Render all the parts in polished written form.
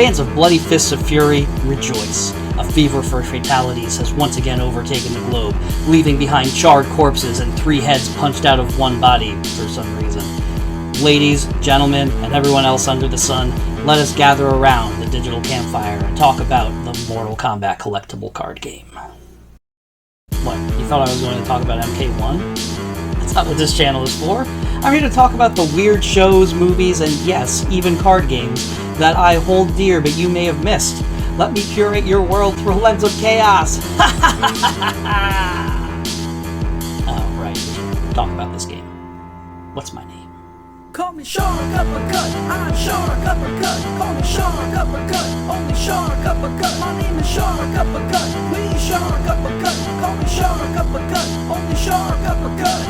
Fans of Bloody Fists of Fury, rejoice. A fever for fatalities has once again overtaken the globe, leaving behind charred corpses and 3 heads punched out of one body for some reason. Ladies, gentlemen, and everyone else under the sun, let us gather around the digital campfire and talk about the Mortal Kombat collectible card game. What, you thought I was going to talk about MK1? That's not what this channel is for. I'm here to talk about the weird shows, movies, and yes, even card games that I hold dear but you may have missed. Let me curate your world through a lens of chaos! Oh, right. Talk about this game. What's my name? Call me UPPERCUT, I'm UPPERCUT. Call me UPPERCUT, only UPPERCUT. My name is UPPERCUT, please UPPERCUT. Call me UPPERCUT, only UPPERCUT.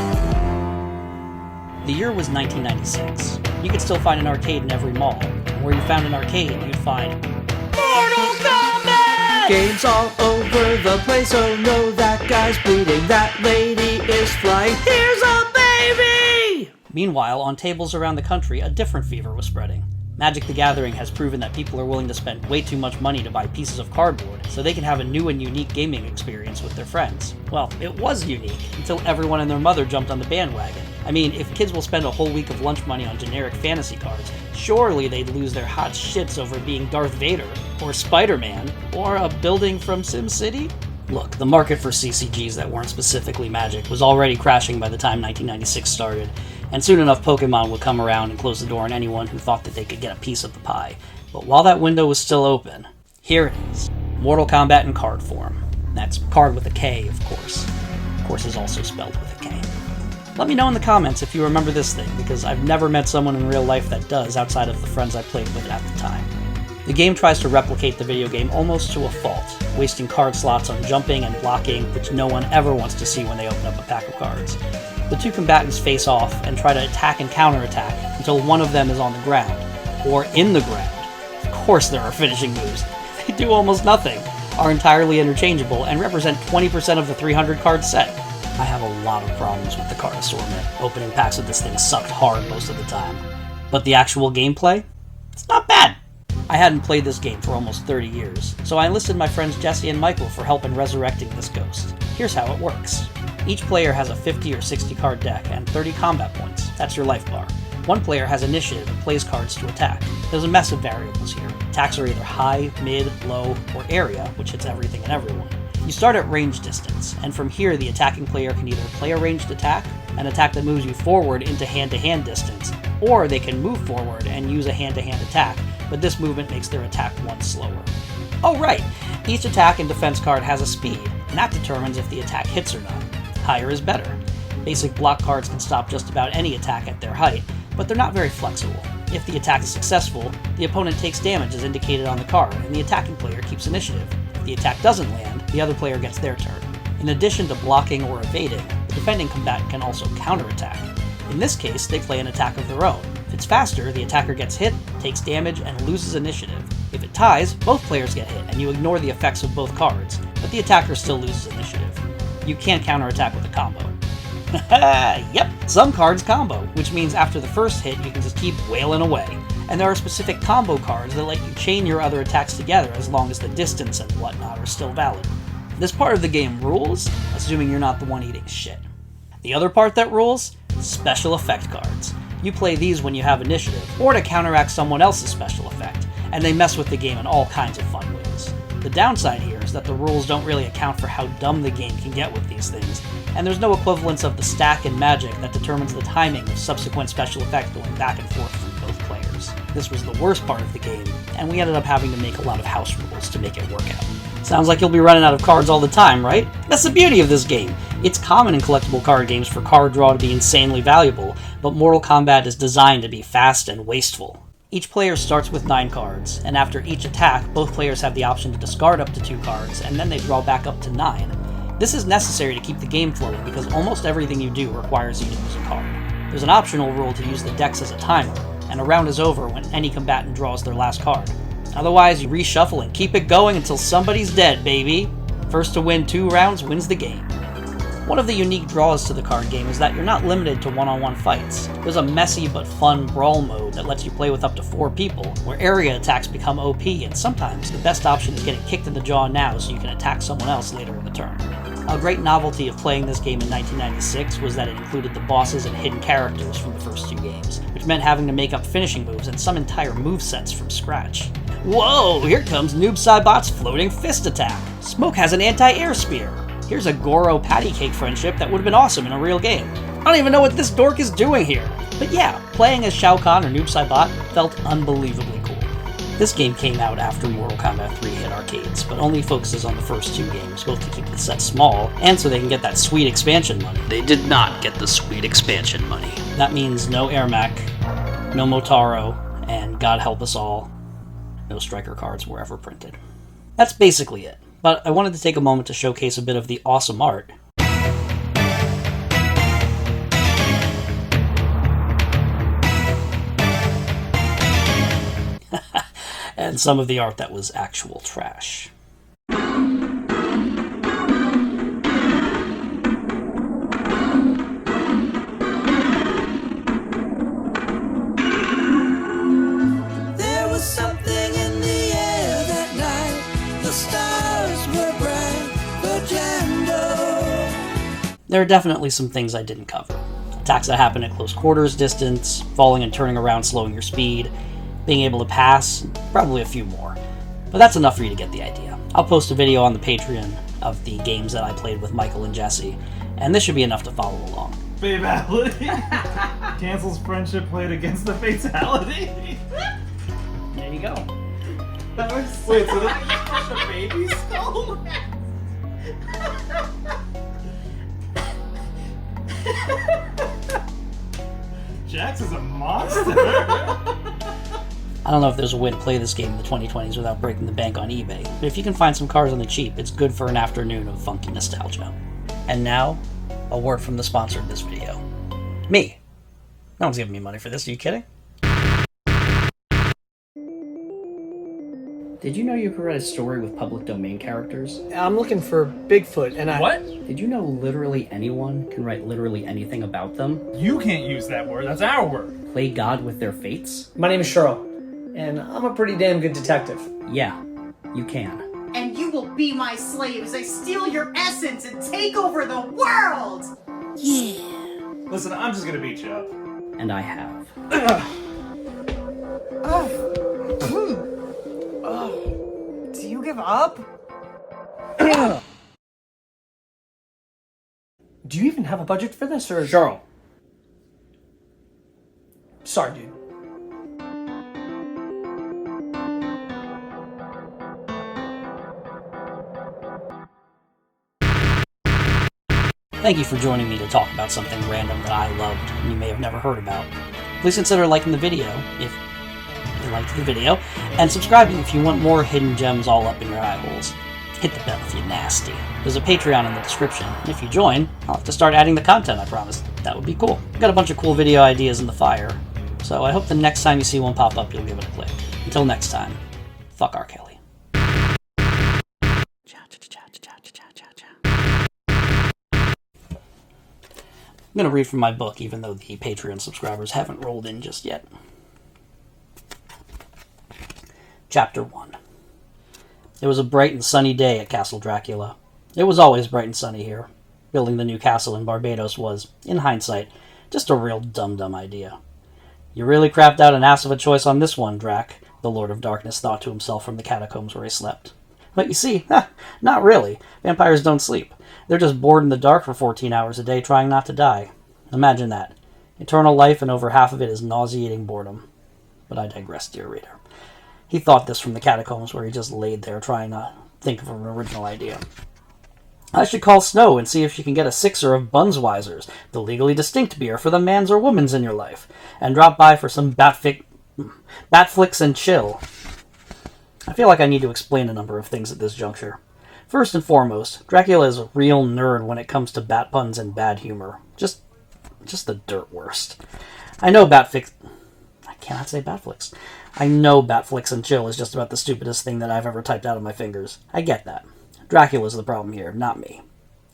The year was 1996. You could still find an arcade in every mall. And where you found an arcade, you'd find Mortal Kombat! Games all over the place, oh no, that guy's bleeding, that lady is flying, here's a baby! Meanwhile, on tables around the country, a different fever was spreading. Magic the Gathering has proven that people are willing to spend way too much money to buy pieces of cardboard so they can have a new and unique gaming experience with their friends. Well, it was unique until everyone and their mother jumped on the bandwagon. I mean, if kids will spend a whole week of lunch money on generic fantasy cards, surely they'd lose their hot shits over being Darth Vader, or Spider-Man, or a building from SimCity? Look, the market for CCGs that weren't specifically Magic was already crashing by the time 1996 started, and soon enough Pokemon would come around and close the door on anyone who thought that they could get a piece of the pie. But while that window was still open, here it is. Mortal Kombat in card form. That's card with a K, of course. Of course is also spelled with a K. Let me know in the comments if you remember this thing, because I've never met someone in real life that does outside of the friends I played with at the time. The game tries to replicate the video game almost to a fault, wasting card slots on jumping and blocking, which no one ever wants to see when they open up a pack of cards. The two combatants face off and try to attack and counterattack until one of them is on the ground, or in the ground. Of course there are finishing moves. They do almost nothing, are entirely interchangeable, and represent 20% of the 300 card set. I have a lot of problems with the card assortment. Opening packs of this thing sucked hard most of the time. But the actual gameplay? It's not bad! I hadn't played this game for almost 30 years, so I enlisted my friends Jesse and Michael for help in resurrecting this ghost. Here's how it works. Each player has a 50 or 60 card deck and 30 combat points. That's your life bar. One player has initiative and plays cards to attack. There's a mess of variables here. Attacks are either high, mid, low, or area, which hits everything and everyone. You start at range distance, and from here the attacking player can either play a ranged attack, an attack that moves you forward into hand-to-hand distance, or they can move forward and use a hand-to-hand attack, but this movement makes their attack one slower. Oh right, each attack and defense card has a speed, and that determines if the attack hits or not. Higher is better. Basic block cards can stop just about any attack at their height, but they're not very flexible. If the attack is successful, the opponent takes damage as indicated on the card, and the attacking player keeps initiative. If the attack doesn't land, the other player gets their turn. In addition to blocking or evading, the defending combatant can also counterattack. In this case, they play an attack of their own. If it's faster, the attacker gets hit, takes damage, and loses initiative. If it ties, both players get hit, and you ignore the effects of both cards, but the attacker still loses initiative. You can't counterattack with a combo. Yep, some cards combo, which means after the first hit you can just keep wailing away. And there are specific combo cards that let you chain your other attacks together as long as the distance and whatnot are still valid. This part of the game rules, assuming you're not the one eating shit. The other part that rules? Special effect cards. You play these when you have initiative, or to counteract someone else's special effect, and they mess with the game in all kinds of fun ways. The downside here is that the rules don't really account for how dumb the game can get with these things, and there's no equivalence of the stack in Magic that determines the timing of subsequent special effects going back and forth from both players. This was the worst part of the game, and we ended up having to make a lot of house rules to make it work out. Sounds like you'll be running out of cards all the time, right? That's the beauty of this game. It's common in collectible card games for card draw to be insanely valuable, but Mortal Kombat is designed to be fast and wasteful. Each player starts with 9 cards, and after each attack, both players have the option to discard up to 2 cards, and then they draw back up to 9. This is necessary to keep the game flowing because almost everything you do requires you to use a card. There's an optional rule to use the decks as a timer, and a round is over when any combatant draws their last card. Otherwise, you reshuffle and keep it going until somebody's dead, baby! First to win 2 rounds wins the game. One of the unique draws to the card game is that you're not limited to one-on-one fights. There's a messy but fun brawl mode that lets you play with up to 4 people, where area attacks become OP, and sometimes the best option is getting kicked in the jaw now so you can attack someone else later in the turn. A great novelty of playing this game in 1996 was that it included the bosses and hidden characters from the first 2 games, which meant having to make up finishing moves and some entire movesets from scratch. Whoa, here comes Noob Saibot's floating fist attack. Smoke has an anti-air spear. Here's a Goro patty cake friendship that would have been awesome in a real game. I don't even know what this dork is doing here. But yeah, playing as Shao Kahn or Noob Saibot felt unbelievably cool. This game came out after Mortal Kombat 3 hit arcades, but only focuses on the first 2 games, both to keep the set small, and so they can get that sweet expansion money. They did not get the sweet expansion money. That means no Ermac, no Motaro, and God help us all, no striker cards were ever printed. That's basically it, but I wanted to take a moment to showcase a bit of the awesome art. And some of the art that was actual trash. There was something in the air that night. The stars were bright for Jando. There are definitely some things I didn't cover. Attacks that happen at close quarters distance, falling and turning around slowing your speed, being able to pass, probably a few more. But that's enough for you to get the idea. I'll post a video on the Patreon of the games that I played with Michael and Jesse, and this should be enough to follow along. Fatality? Cancels friendship played against the fatality? There you go. Wait, so did you crush a baby skull? Jax is a monster! I don't know if there's a way to play this game in the 2020s without breaking the bank on eBay, but if you can find some cars on the cheap, it's good for an afternoon of funky nostalgia. And now, a word from the sponsor of this video. Me. No one's giving me money for this, are you kidding? Did you know you could write a story with public domain characters? I'm looking for Bigfoot, and I... What? Did you know literally anyone can write literally anything about them? You can't use that word, that's our word. Play God with their fates? My name is Cheryl, and I'm a pretty damn good detective. Yeah, you can. And you will be my slave as I steal your essence and take over the world! Listen, I'm just gonna beat you up. And I have. Do you give up? Do you even have a budget for this, or... Cheryl. Sorry, dude. Thank you for joining me to talk about something random that I loved and you may have never heard about. Please consider liking the video if you liked the video, and subscribing if you want more hidden gems all up in your eye holes. Hit the bell if you're nasty. There's a Patreon in the description, and if you join, I'll have to start adding the content, I promise. That would be cool. I've got a bunch of cool video ideas in the fire, so I hope the next time you see one pop up, you'll give it a click. Until next time, fuck R. Kelly. I'm going to read from my book, even though the Patreon subscribers haven't rolled in just yet. Chapter 1. It was a bright and sunny day at Castle Dracula. It was always bright and sunny here. Building the new castle in Barbados was, in hindsight, just a real dumb idea. You really crapped out an ass of a choice on this one, Drac, the Lord of Darkness thought to himself from the catacombs where he slept. But you see, not really. Vampires don't sleep. They're just bored in the dark for 14 hours a day trying not to die. Imagine that. Eternal life and over half of it is nauseating boredom. But I digress, dear reader. He thought this from the catacombs where he just laid there trying to think of an original idea. I should call Snow and see if she can get a sixer of Bunzweiser's, the legally distinct beer for the mans or womans in your life, and drop by for some Batflicks and chill. I feel like I need to explain a number of things at this juncture. First and foremost, Dracula is a real nerd when it comes to bat puns and bad humor. Just the dirt worst. I know Batflicks... I cannot say Batflicks. I know Batflicks and chill is just about the stupidest thing that I've ever typed out of my fingers. I get that. Dracula's the problem here, not me.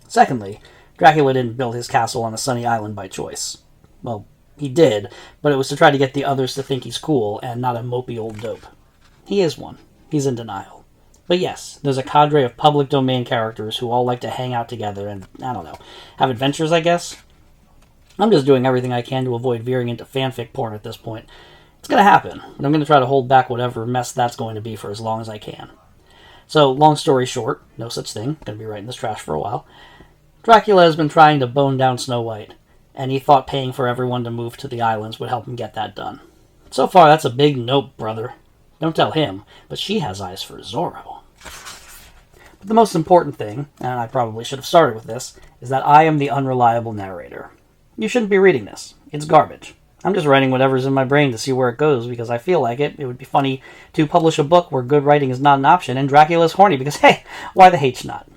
Secondly, Dracula didn't build his castle on a sunny island by choice. Well, he did, but it was to try to get the others to think he's cool and not a mopey old dope. He is one. He's in denial. But yes, there's a cadre of public domain characters who all like to hang out together and, I don't know, have adventures, I guess? I'm just doing everything I can to avoid veering into fanfic porn at this point. It's going to happen, but I'm going to try to hold back whatever mess that's going to be for as long as I can. So, long story short, no such thing, going to be right in this trash for a while. Dracula has been trying to bone down Snow White, and he thought paying for everyone to move to the islands would help him get that done. So far, that's a big nope, brother. Don't tell him, but she has eyes for Zorro. But the most important thing, and I probably should have started with this, is that I am the unreliable narrator. You shouldn't be reading this. It's garbage. I'm just writing whatever's in my brain to see where it goes because I feel like it. It would be funny to publish a book where good writing is not an option and Dracula's horny because, hey, why the H not?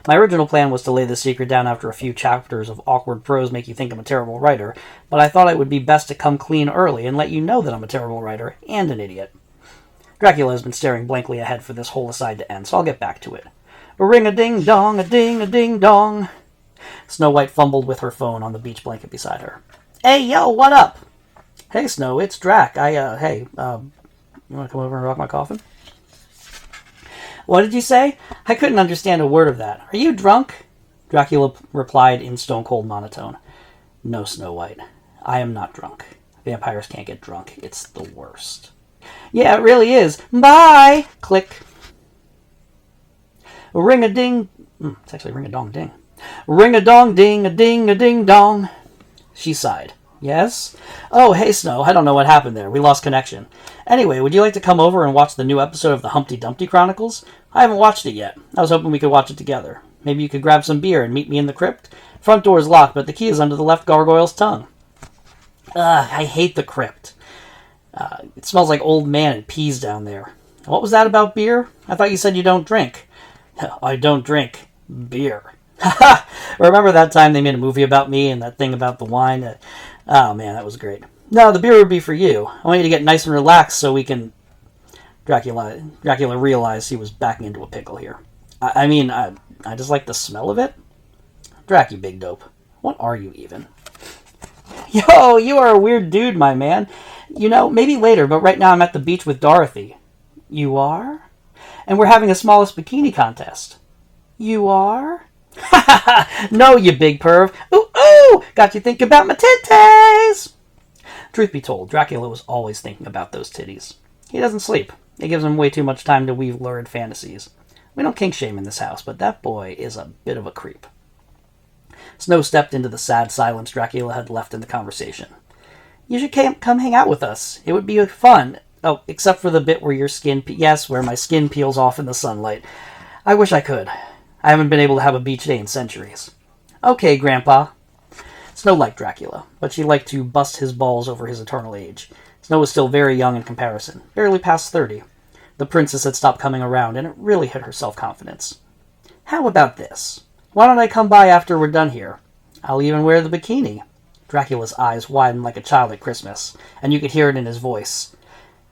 My original plan was to lay the secret down after a few chapters of awkward prose make you think I'm a terrible writer, but I thought it would be best to come clean early and let you know that I'm a terrible writer and an idiot. Dracula has been staring blankly ahead for this whole aside to end, so I'll get back to it. A-ring-a-ding-dong, a-ding-a-ding-dong. Snow White fumbled with her phone on the beach blanket beside her. Hey, yo, what up? Hey, Snow, it's Drac. You want to come over and rock my coffin? What did you say? I couldn't understand a word of that. Are you drunk? Dracula replied in stone-cold monotone. No, Snow White. I am not drunk. Vampires can't get drunk. It's the worst. Yeah, it really is. Bye! Click. Ring-a-ding... It's actually ring-a-dong-ding. Ring-a-dong-ding-a-ding-a-ding-dong. She sighed. Yes? Oh, hey, Snow. I don't know what happened there. We lost connection. Anyway, would you like to come over and watch the new episode of the Humpty Dumpty Chronicles? I haven't watched it yet. I was hoping we could watch it together. Maybe you could grab some beer and meet me in the crypt? Front door is locked, but the key is under the left gargoyle's tongue. I hate the crypt. It smells like old man and peas down there. What was that about beer? I thought you said you don't drink. I don't drink beer. Remember that time they made a movie about me and that thing about the wine? Oh man, that was great. No, the beer would be for you. I want you to get nice and relaxed so we can... Dracula realized he was backing into a pickle here. I just like the smell of it. Drac, you big dope. What are you even? Yo, you are a weird dude, my man. You know, maybe later, but right now I'm at the beach with Dorothy. You are? And we're having a smallest bikini contest. You are? No, you big perv. Ooh, ooh! Got you thinking about my titties! Truth be told, Dracula was always thinking about those titties. He doesn't sleep. It gives him way too much time to weave lurid fantasies. We don't kink shame in this house, but that boy is a bit of a creep. Snow stepped into the sad silence Dracula had left in the conversation. You should come hang out with us. It would be fun. Oh, except for the bit where your skin... where my skin peels off in the sunlight. I wish I could. I haven't been able to have a beach day in centuries. Okay, Grandpa. Snow liked Dracula, but she liked to bust his balls over his eternal age. Snow was still very young in comparison, barely past 30. The princess had stopped coming around, and it really hit her self-confidence. How about this? Why don't I come by after we're done here? I'll even wear the bikini. Dracula's eyes widened like a child at Christmas, and you could hear it in his voice.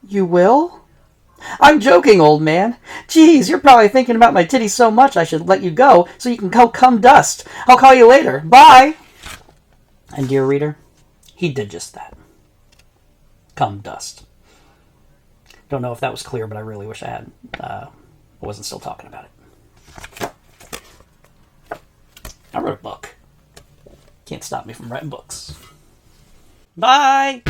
You will? I'm joking, old man. Geez, you're probably thinking about my titties so much I should let you go so you can go cum dust. I'll call you later. Bye! And dear reader, he did just that. Cum dust. Don't know if that was clear, but I really wish I wasn't still talking about it. I wrote a book. Can't stop me from writing books. Bye!